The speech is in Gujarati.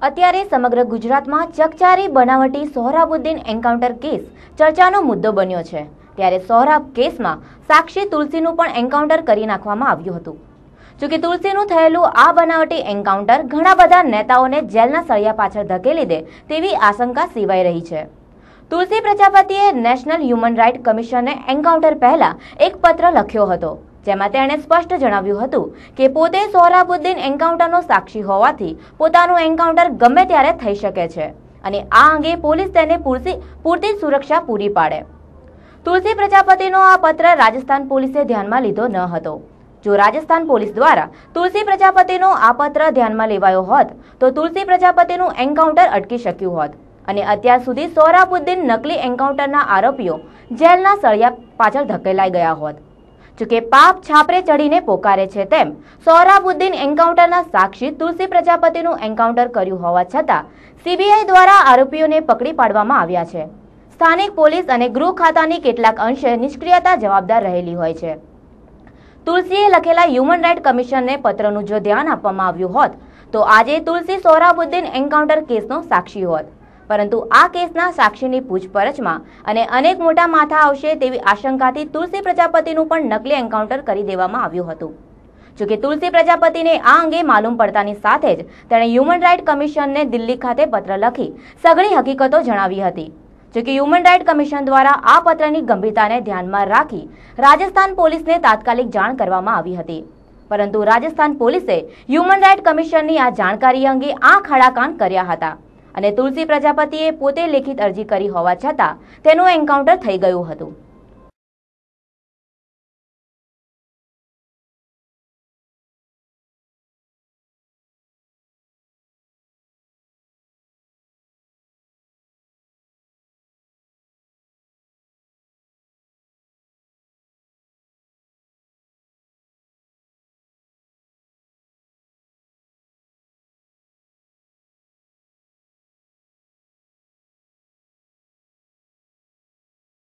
અત્યારે સમગ્ર ગુજરાતમાં ચકચારી બનાવટી સોહરાબુદ્દીન એન્કાઉન્ટર કેસ ચર્ચાનો મુદ્દો બન્યો છે। ત્યારે સોહરાબ કેસમાં સાક્ષી તુલસીનું પણ એન્કાઉન્ટર કરી નાખવામાં આવ્યું હતું। જોકે તુલસીનું થયેલું આ બનાવટી એન્કાઉન્ટર ઘણા બધા નેતાઓને જેલના સળિયા પાછળ ધકેલી દે તેવી આશંકા સેવાઈ રહી છે। તુલસી પ્રજાપતિએ નેશનલ હ્યુમન રાઇટ કમિશનને એન્કાઉન્ટર પહેલા એક પત્ર લખ્યો હતો, જેમાં તેણે સ્પષ્ટ જણાવ્યું હતું કે પોતે સોહરાબુદ્દીન એન્કાઉન્ટરનો સાક્ષી હોવાથી પોતાનું એન્કાઉન્ટર ગમે ત્યારે થઈ શકે છે અને આ અંગે પોલીસ તેને પૂરતી સુરક્ષા પૂરી પાડે। તુલસી પ્રજાપતિનો આ પત્ર રાજસ્થાન પોલીસે ધ્યાનમાં લીધો ન હતો। જો રાજસ્થાન પોલીસ દ્વારા તુલસી પ્રજાપતિનો આ પત્ર ધ્યાનમાં લેવાયો હોત તો તુલસી પ્રજાપતિનું એન્કાઉન્ટર અટકી શક્યું હોત અને અત્યાર સુધી સોહરાબુદ્દીન નકલી એન્કાઉન્ટરના આરોપીઓ જેલના સળિયા પાછળ ધકેલાઈ ગયા હોત। જોકે પાપ છાપરે ચડીને પોકારે છે તેમ સોહરાબુદ્દીન એન્કાઉન્ટરના સાક્ષી તુલસી પ્રજાપતિનું એન્કાઉન્ટર કર્યું હોવા છતાં સીબીઆઈ દ્વારા આરોપીઓને પકડી પાડવામાં આવ્યા છે। સ્થાનિક પોલીસ અને ગૃહ ખાતાની કેટલાક અંશે નિષ્ક્રિયતા જવાબદાર રહેલી હોય છે। તુલસીએ લખેલા હ્યુમન રાઇટ કમિશનને પત્રનું જો ધ્યાન આપવામાં આવ્યું હોત તો આજે તુલસી સોહરાબુદ્દીન એન્કાઉન્ટર કેસનો સાક્ષી હોત, પરંતુ આ કેસના સાક્ષીની પૂછપરછમાં અને અનેક મોટા માથા આવશે તેવી આશંકાથી તુલસી પ્રજાપતિનું પણ નકલી એન્કાઉન્ટર કરી દેવામાં આવ્યું હતું। જોકે તુલસી પ્રજાપતિને આ અંગે માલુમ પડતાની સાથે જ તેણે હ્યુમન રાઇટ કમિશનને દિલ્હી ખાતે પત્ર લખી સઘળી હકીકતો જણાવી હતી। જોકે હ્યુમન રાઇટ કમિશન દ્વારા આ પત્રની ગંભીરતાને ધ્યાનમાં રાખી રાજસ્થાન પોલીસને તાત્કાલિક જાણ કરવામાં આવી હતી, પરંતુ રાજસ્થાન પોલીસે હ્યુમન રાઇટ કમિશનની આ જાણકારી અંગે આંખ આડા કાન કર્યા હતા અને તુલસી પ્રજાપતિએ પોતે લેખિત અરજી કરી હોવા છતાં તેનું એન્કાઉન્ટર થઈ ગયું હતું।